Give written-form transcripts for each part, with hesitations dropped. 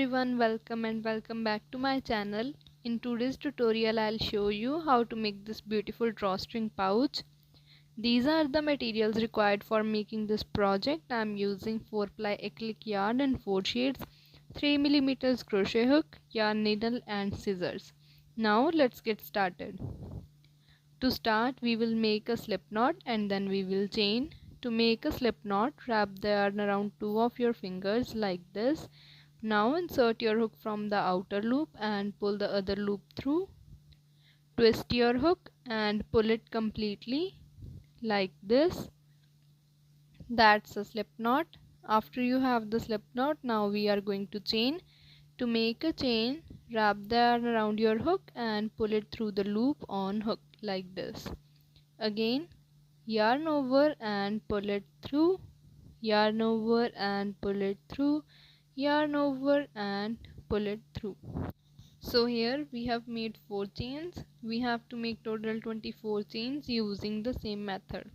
everyone, welcome back to my channel. In today's tutorial I'll show you how to make this beautiful drawstring pouch. These are the materials required for making this project. I'm using 4-ply acrylic yarn and 4 shades, 3mm crochet hook, yarn needle and scissors. Now let's get started. To start, we will make a slip knot and then we will chain. To make a slip knot, wrap the yarn around 2 of your fingers like this. Now insert your hook from the outer loop and pull the other loop through. Twist your hook and pull it completely like this. That's a slip knot. After you have the slip knot, now we are going to chain. To make a chain, wrap the yarn around your hook and pull it through the loop on hook like this. Again, yarn over and pull it through, yarn over and pull it through, yarn over and pull it through. So here we have made 4 chains. We have to make total 24 chains using the same method.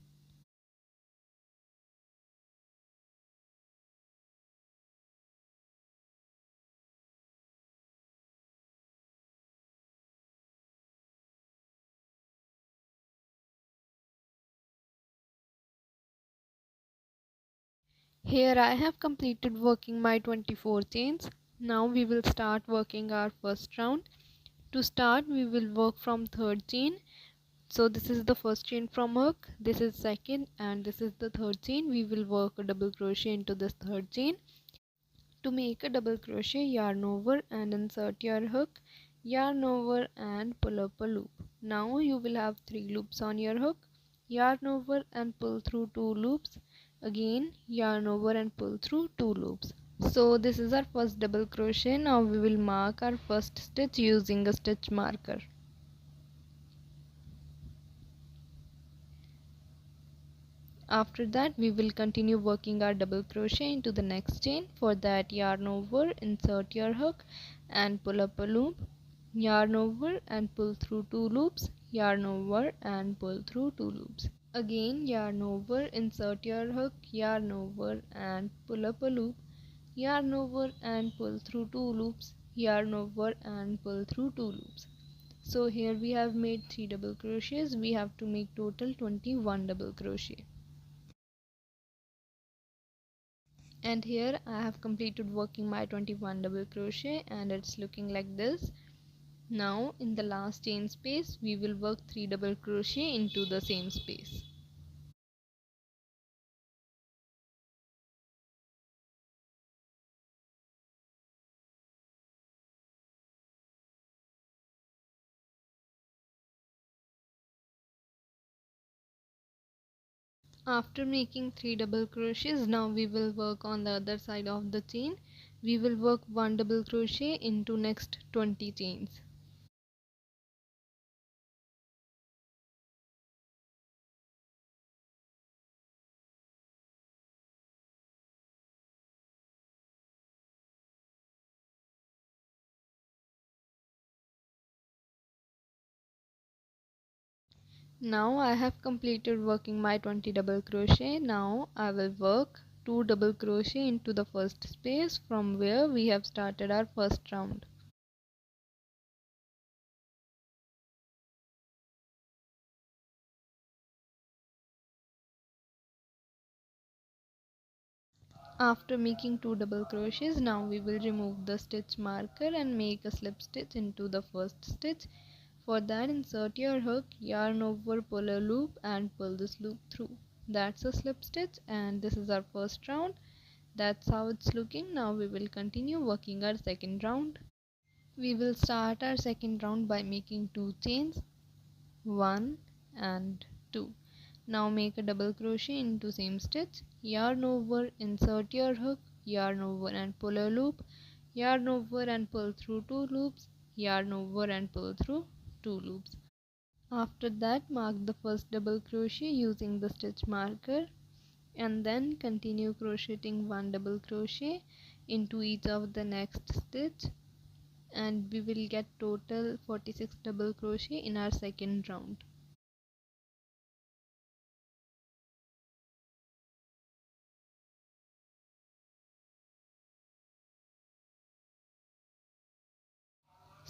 Here I have completed working my 24 chains. Now we will start working our first round. To start, we will work from third chain. So this is the first chain from hook, this is second, and this is the third chain. We will work a double crochet into this third chain. To make a double crochet, yarn over and insert your hook, yarn over and pull up a loop. Now you will have 3 loops on your hook, yarn over and pull through 2 loops, again yarn over and pull through 2 loops. So this is our first double crochet. Now we will mark our first stitch using a stitch marker. After that, we will continue working our double crochet into the next chain. For that, yarn over, insert your hook and pull up a loop, yarn over and pull through 2 loops, yarn over and pull through 2 loops. Again, yarn over, insert your hook, yarn over and pull up a loop, yarn over and pull through 2 loops, yarn over and pull through 2 loops. So here we have made 3 double crochets. We have to make total 21 double crochet. And here I have completed working my 21 double crochet and it's looking like this. Now in the last chain space we will work 3 double crochet into the same space. After making 3 double crochets, now we will work on the other side of the chain. We will work 1 double crochet into next 20 chains. Now I have completed working my 20 double crochet. Now I will work 2 double crochet into the first space from where we have started our first round. After making 2 double crochets, now we will remove the stitch marker and make a slip stitch into the first stitch. For that, insert your hook, yarn over, pull a loop and pull this loop through. That's a slip stitch and this is our first round. That's how it's looking. Now we will continue working our second round. We will start our second round by making 2 chains, 1 and 2. Now make a double crochet into same stitch, yarn over, insert your hook, yarn over and pull a loop, yarn over and pull through 2 loops, yarn over and pull through 2 loops. After that, mark the first double crochet using the stitch marker and then continue crocheting 1 double crochet into each of the next stitch, and we will get total 46 double crochet in our second round.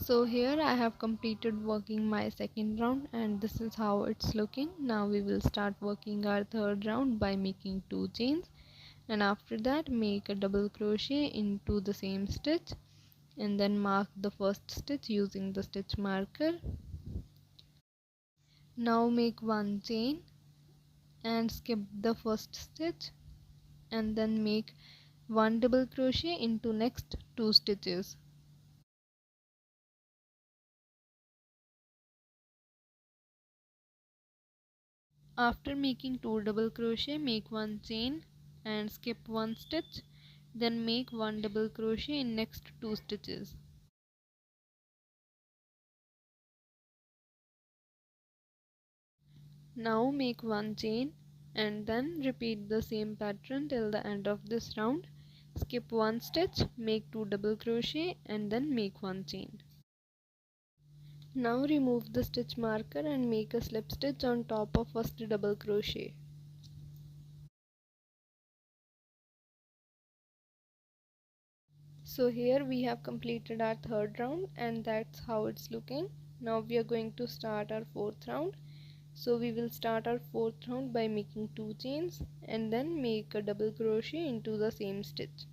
So here I have completed working my second round and this is how it's looking. Now we will start working our third round by making 2 chains, and after that make a double crochet into the same stitch and then mark the first stitch using the stitch marker. Now make 1 chain and skip the first stitch and then make 1 double crochet into next 2 stitches. After making 2 double crochet, make 1 chain and skip 1 stitch, then make 1 double crochet in next 2 stitches. Now make 1 chain and then repeat the same pattern till the end of this round. Skip 1 stitch, make 2 double crochet and then make 1 chain. Now remove the stitch marker and make a slip stitch on top of first double crochet. So here we have completed our third round and that's how it's looking. Now we are going to start our fourth round. So we will start our fourth round by making 2 chains and then make a double crochet into the same stitch.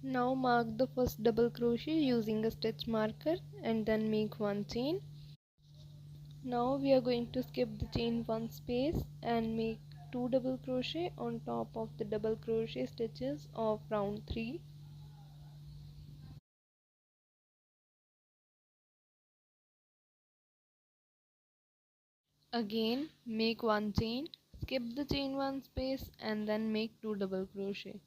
Now mark the first double crochet using a stitch marker and then make 1 chain. Now we are going to skip the chain 1 space and make 2 double crochet on top of the double crochet stitches of round 3. Again make 1 chain, skip the chain 1 space and then make 2 double crochet.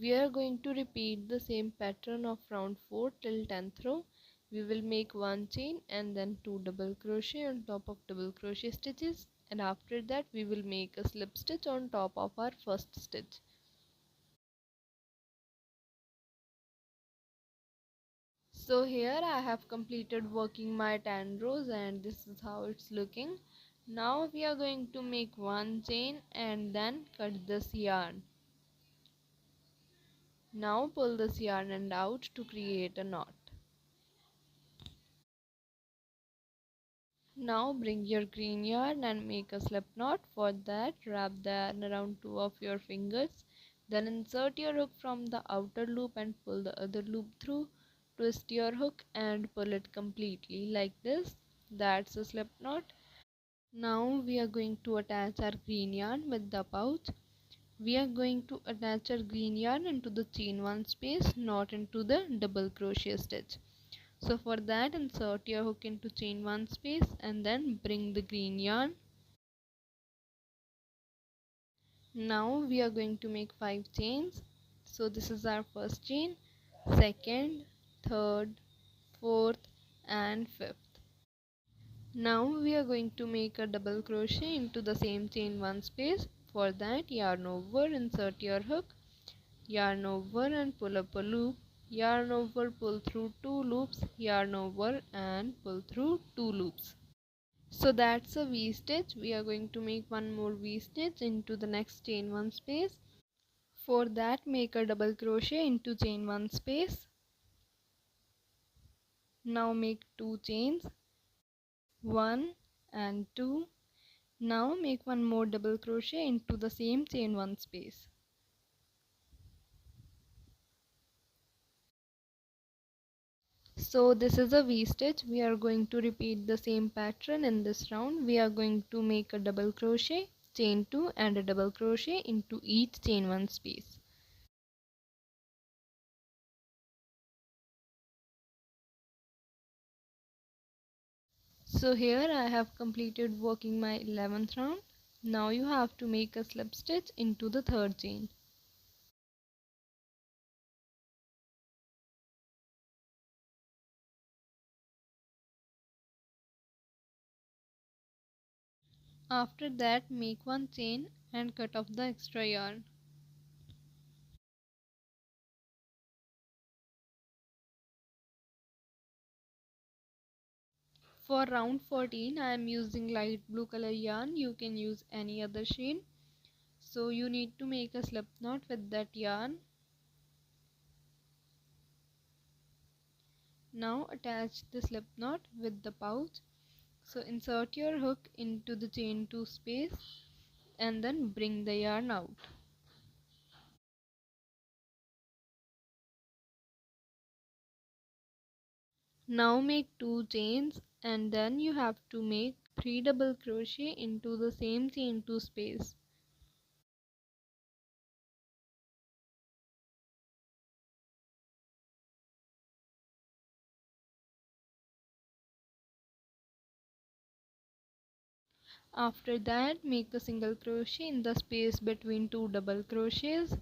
We are going to repeat the same pattern of round 4 till 10th row. We will make 1 chain and then 2 double crochet on top of double crochet stitches, and after that we will make a slip stitch on top of our first stitch. So here I have completed working my 10 rows and this is how it's looking. Now we are going to make 1 chain and then cut this yarn. Now pull this yarn end out to create a knot. Now bring your green yarn and make a slip knot. For that, wrap the yarn around 2 of your fingers. Then insert your hook from the outer loop and pull the other loop through. Twist your hook and pull it completely like this. That's a slip knot. Now we are going to attach our green yarn with the pouch. We are going to attach our green yarn into the chain 1 space, not into the double crochet stitch. So for that, insert your hook into chain 1 space and then bring the green yarn. Now we are going to make 5 chains. So this is our first chain, second, third, fourth and fifth. Now we are going to make a double crochet into the same chain 1 space. For that, yarn over, insert your hook, yarn over and pull up a loop, yarn over, pull through 2 loops, yarn over and pull through 2 loops. So that's a V stitch. We are going to make one more V stitch into the next chain 1 space. For that, make a double crochet into chain 1 space. Now make 2 chains, 1 and 2. Now make one more double crochet into the same chain 1 space. So this is a V stitch. We are going to repeat the same pattern in this round. We are going to make a double crochet, chain 2 and a double crochet into each chain 1 space. So here I have completed working my 11th round. Now you have to make a slip stitch into the third chain. After that, make one chain and cut off the extra yarn. For round 14 I am using light blue color yarn. You can use any other shade. So you need to make a slip knot with that yarn. Now attach the slip knot with the pouch. So insert your hook into the chain 2 space and then bring the yarn out. Now make 2 chains and then you have to make 3 double crochet into the same chain 2 space. After that, make a single crochet in the space between 2 double crochets.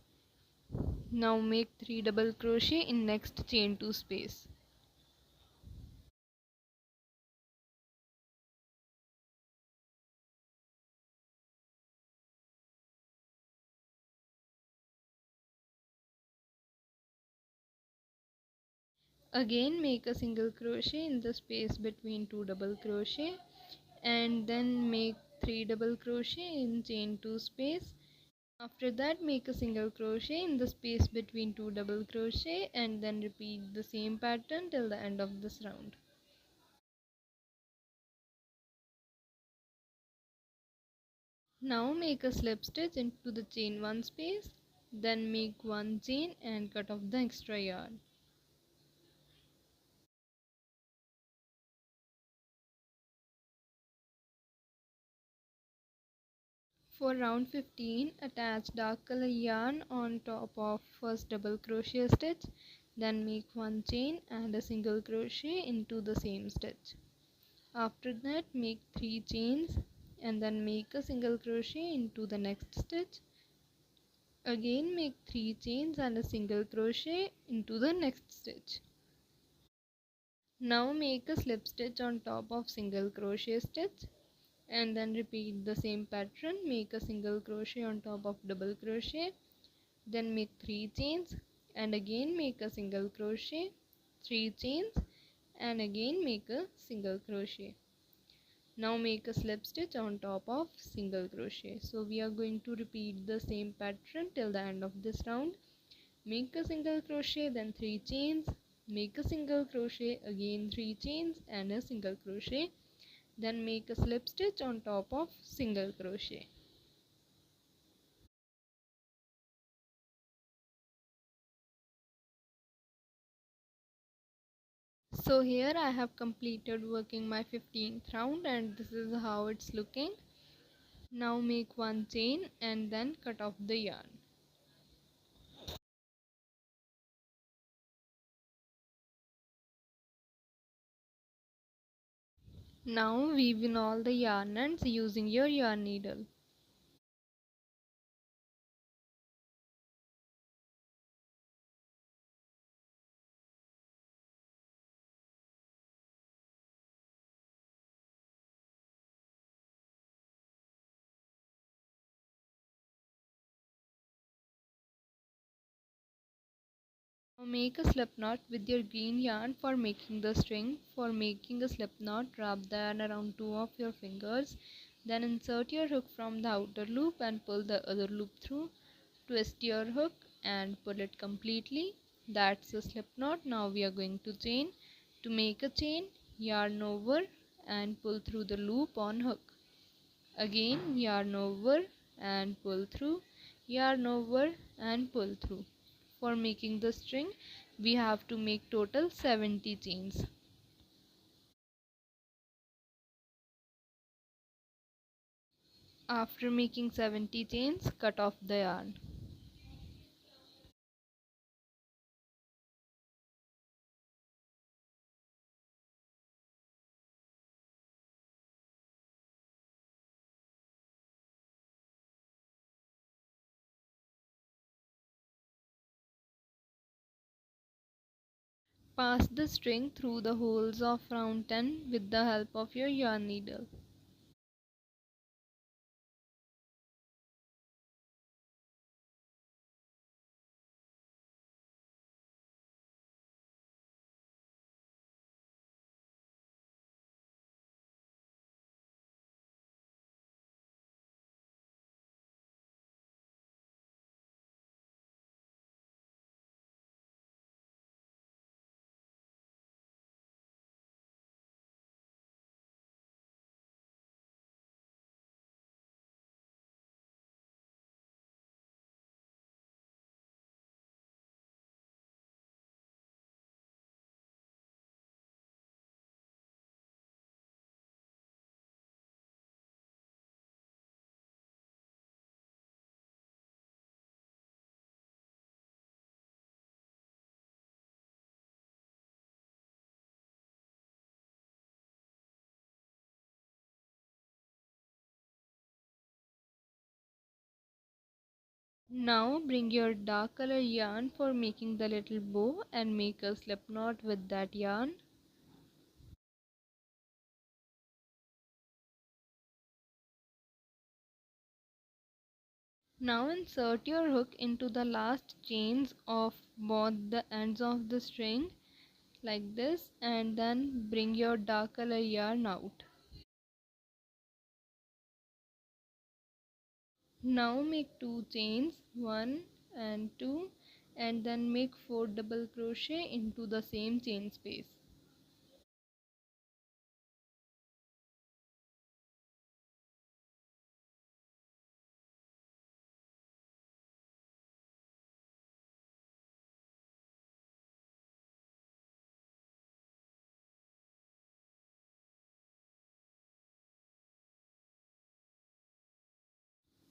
Now make 3 double crochet in next chain 2 space. Again make a single crochet in the space between 2 double crochet and then make 3 double crochet in chain 2 space. After that, make a single crochet in the space between 2 double crochet and then repeat the same pattern till the end of this round. Now make a slip stitch into the chain 1 space, then make 1 chain and cut off the extra yarn. For round 15, attach dark color yarn on top of first double crochet stitch, then make 1 chain and a single crochet into the same stitch. After that, make 3 chains and then make a single crochet into the next stitch. Again make 3 chains and a single crochet into the next stitch. Now make a slip stitch on top of single crochet stitch and then repeat the same pattern. Make a single crochet on top of double crochet, then make 3 chains and again make a single crochet, 3 chains and again make a single crochet. Now make a slip stitch on top of single crochet. So we are going to repeat the same pattern till the end of this round. Make a single crochet, then 3 chains, make a single crochet, again 3 chains and a single crochet, then make a slip stitch on top of single crochet. So here I have completed working my 15th round and this is how it's looking. Now make 1 chain and then cut off the yarn. Now weave in all the yarn ends using your yarn needle. Now make a slip knot with your green yarn for making the string. For making a slip knot, wrap the yarn around 2 of your fingers. Then insert your hook from the outer loop and pull the other loop through. Twist your hook and pull it completely. That's a slip knot. Now we are going to chain. To make a chain, yarn over and pull through the loop on hook. Again yarn over and pull through, yarn over and pull through. For making the string, we have to make total 70 chains. After making 70 chains, cut off the yarn. Pass the string through the holes of round 10 with the help of your yarn needle. Now bring your dark color yarn for making the little bow and make a slip knot with that yarn. Now insert your hook into the last chains of both the ends of the string like this, and then bring your dark color yarn out. Now make 2 chains, 1 and 2, and then make 4 double crochet into the same chain space.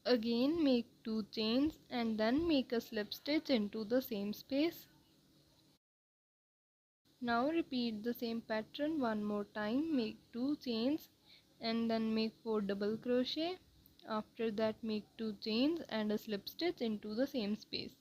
Again make 2 chains and then make a slip stitch into the same space. Now repeat the same pattern one more time. Make 2 chains and then make 4 double crochet. After that make 2 chains and a slip stitch into the same space.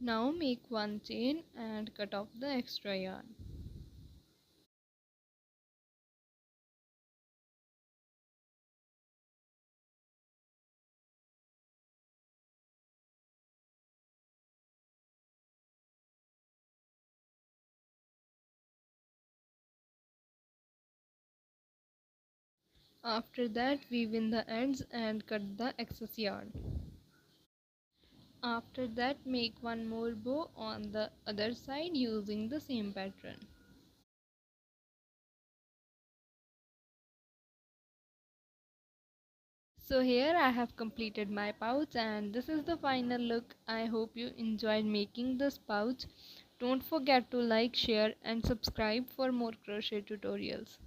Now make 1 chain and cut off the extra yarn. After that weave in the ends and cut the excess yarn. After that make one more bow on the other side using the same pattern. So here I have completed my pouch and this is the final look. I hope you enjoyed making this pouch. Don't forget to like, share and subscribe for more crochet tutorials.